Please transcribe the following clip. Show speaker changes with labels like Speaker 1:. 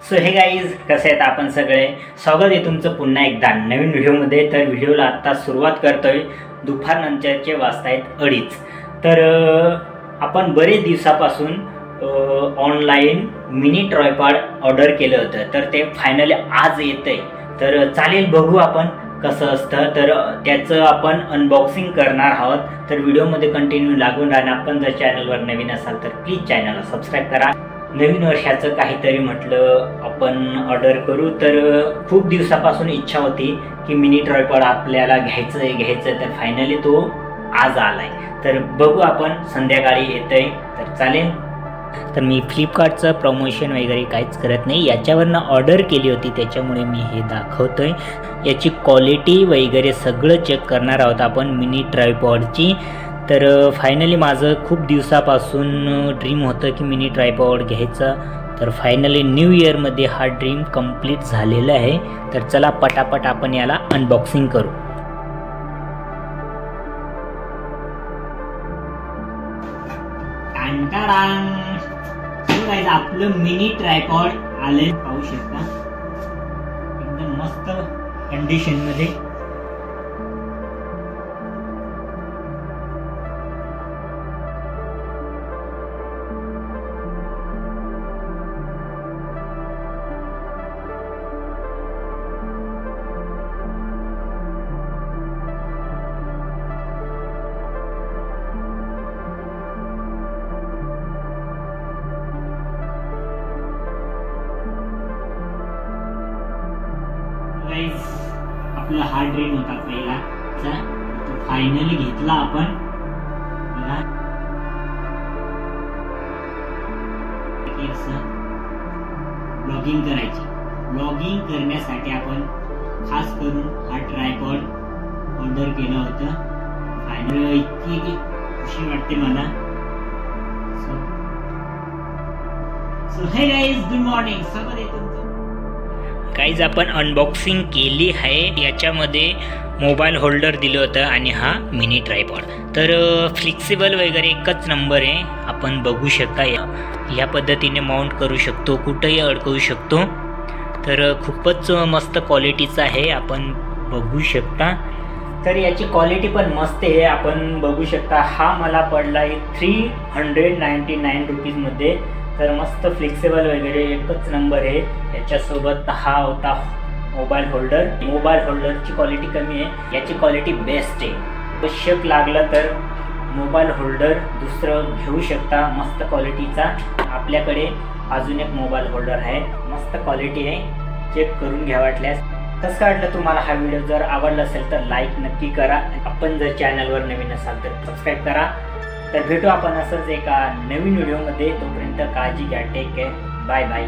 Speaker 1: So हे guys, कसे आहेत आपण सगळे? स्वागत आहे तुमचं पुन्हा एकदा नवीन व्हिडिओमध्ये। तर व्हिडिओला आता सुरुवात करतोय। दुपारनंतरचे वाजत आहेत 2:30। तर आपण बरेच दिवसापासून ऑनलाईन मिनी ट्रायपॉड ऑर्डर केलं होतं, तर ते फायनली आज येतंय। तर चालेल, बघू आपण कसं असतं। तर त्याचं आपण अनबॉक्सिंग करणार आहोत। तर व्हिडिओमध्ये कंटिन्यू लागून राहा। आपण जर चॅनलवर नवीन असाल तर प्लीज चॅनलला सबस्क्राईब करा। नवीन वर्षाचं काहीतरी म्हटलं आपण ऑर्डर करू। तर खूप दिवसापासून इच्छा होती की मिनी ट्रायपॉड आपल्याला घ्यायचं तर फायनली तो आज आलाय। तर बघू आपण, संध्याकाळी येतंय। तर चालेल। तर मी फ्लिपकार्टचं प्रमोशन वगैरे काहीच करत नाही, याच्यावरनं ऑर्डर केली होती त्याच्यामुळे मी हे दाखवतोय। याची क्वालिटी वगैरे सगळं चेक करणार आहोत आपण मिनी ट्रायपॉडची। तर फायनली माझं खूप दिवसापासून ड्रीम होतं की मिनी ट्रायपॉड घ्यायचं। तर फायनली न्यू इयरमध्ये हा ड्रीम कंप्लीट झालेला आहे। तर चला पटापट आपण याला अनबॉक्सिंग करू। आपलं मिनी ट्रायपॉड आले, पाहू शकता एकदम मस्त कंडिशन मध्ये। आपला हा ड्रीम होता पहिला, तो फायनली घेतला आपण। ब्लॉगिंग करायची, ब्लॉगिंग करण्यासाठी आपण खास करून हा ट्रायपॉड ऑर्डर केला होता। फायनली इतकी खुशी वाटते मला। सो हे गाईज, गुड मॉर्निंग, स्वागत आहे तुमचं। गाईज, आपण अनबॉक्सिंग केली आहे। याच्यामध्ये मोबाईल होल्डर दिलं होतं आणि हा मिनी ट्रायपॉड। तर फ्लेक्सिबल वगैरे एकच नंबर आहे, आपण बघू शकता। या पद्धतीने माउंट करू शकतो, कुठेही अडकवू शकतो। तर खूपच मस्त क्वालिटीचं आहे, आपण बघू शकता। तर याची क्वालिटी पण मस्त आहे, आपण बघू शकता। हा मला पडला आहे 399 रुपीजमध्ये। तर मस्त फ्लेक्सिबल वगैरे एकच नंबर आहे। याच्यासोबत हा होता मोबाईल होल्डर। मोबाईल होल्डरची क्वालिटी कमी आहे, याची क्वालिटी बेस्ट आहे। आवश्यक लागलं तर मोबाईल होल्डर दुसरं घेऊ शकता, मस्त क्वालिटीचा। आपल्याकडे अजून एक मोबाईल होल्डर आहे, मस्त क्वालिटी आहे, चेक करून घ्या वाटल्यास। कसं वाटलं तुम्हाला हा व्हिडिओ? जर आवडला असेल तर लाईक नक्की करा। आपण जर चॅनलवर नवीन असाल तर सबस्क्राईब करा। तर भेटू आपण असंच एका नवीन व्हिडिओमध्ये। तोपर्यंत काळजी घ्या, टेक केअर, बाय बाय।